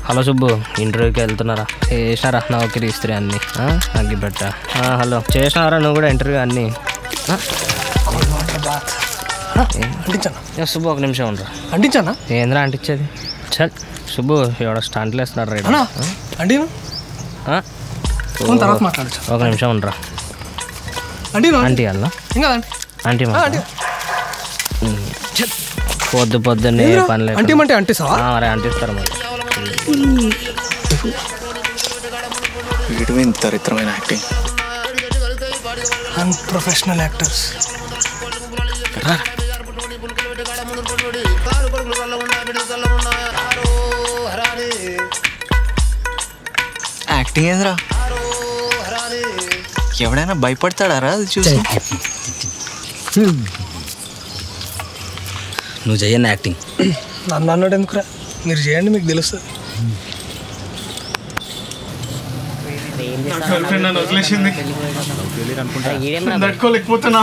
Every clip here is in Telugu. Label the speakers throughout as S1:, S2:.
S1: హలో సుబ్బు, ఇంటర్వ్యూకి వెళ్తున్నారా? చేసినారా నౌకరీ ఇస్త్రీ అన్నీ అగ్గిపెట్ట? హలో చేసినారా నువ్వు కూడా ఇంటర్వ్యూ అన్నీ? సుబ్బు ఒక నిమిషం ఉండరా.
S2: అంటించానా?
S1: ఏంద్రా అంటించేది? చల్ సుబ్బు, ఎవడ స్టంట్లు వేస్తున్నాడు రైట్. ఒక నిమిషం ఉండరా. ఆంటీ అలా ఆంటీ పొద్దున్నే పని లేదు. మరి అంటిస్తారు మరి.
S2: దరిద్రమైన యాక్టింగ్, అన్ప్రొఫెషనల్ యాక్టర్స్.
S3: యాక్టింగ్ ఏంద్రా? ఎవడైనా భయపడతాడారా అది చూసి?
S1: నువ్వు చెయ్యను యాక్టింగ్.
S2: నన్ను అన్నాడు ఎందుకురా? మీరు చేయండి, మీకు తెలుస్తుంది. నన్ను వదిలేసింది, తట్టుకోలేకపోతున్నా.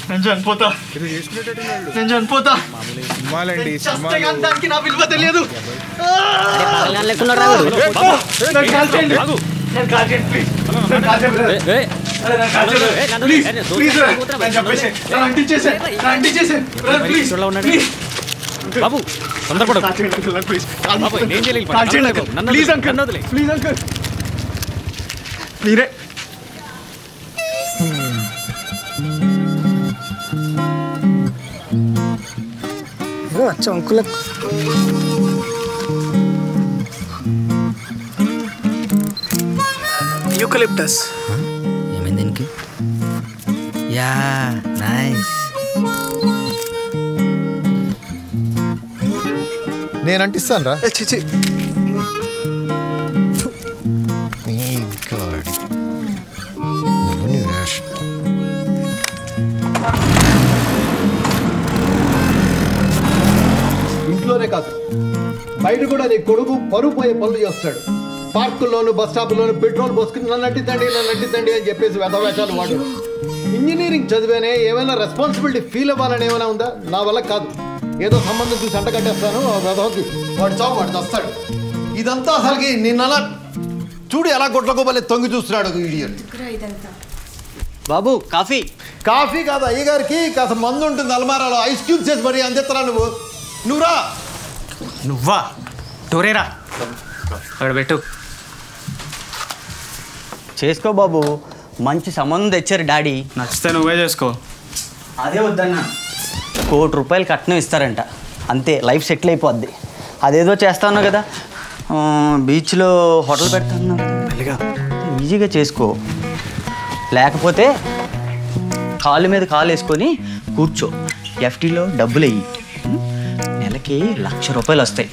S2: నేను చనిపోతా. దానికి నా విలువ తెలియదు.
S4: బాబు తొందరపడు.
S2: మీరే अच्छा अंकुल यूकलिप्टस
S1: ఏమైంది దీనికి? Yeah nice.
S5: నేను అంటిస్తాను రా.
S2: చిచి
S5: ఇంట్లోనే కాదు బయట కూడా నీ కొడుకు పరువు పోయే పనులు చేస్తాడు. పార్కుల్లోను బస్ స్టాప్లోను పెట్రోల్ పోసుకుని నన్ను అంటిద్దండి అని చెప్పేసి వెధవేషాలు వాడు. ఇంజనీరింగ్ చదివేనే ఏమైనా రెస్పాన్సిబిలిటీ ఫీల్ అవ్వాలని ఏమైనా ఉందా? నా వల్ల కాదు. ఏదో సంబంధం చూసి అంట కట్టేస్తాను. వెధవకి వాడు చావు, వాడు వస్తాడు. ఇదంతా అసలుకి నిన్న చూడు ఎలా గొడ్లగోబలే తొంగి చూస్తున్నాడు ఇడియట్.
S3: బాబు కాఫీ.
S5: కాఫీ కాదు, అయ్యగారికి కాస్త మందు ఉంటుంది అల్మారాలో, ఐస్ క్యూబ్స్ చేసి మరి అందిస్తారా నువ్వురా.
S2: నువ్వా? టోరేరా అక్కడ పెట్టు.
S3: చేసుకో బాబు, మంచి సంబంధం తెచ్చారు డాడీ.
S2: నచ్చితే నువ్వే చేసుకో.
S3: అదే వద్దన్నా, ₹1 కోటి కట్నం ఇస్తారంట, అంతే లైఫ్ సెటిల్ అయిపోద్ది. అదేదో చేస్తాను కదా, బీచ్లో హోటల్ పెడతాను కదా, ఈజీగా చేసుకో. లేకపోతే కాలు మీద కాలు వేసుకొని కూర్చో, ఎఫ్టీలో డబ్బులు వెయ్యి, నెలకి ₹1,00,000 వస్తాయి.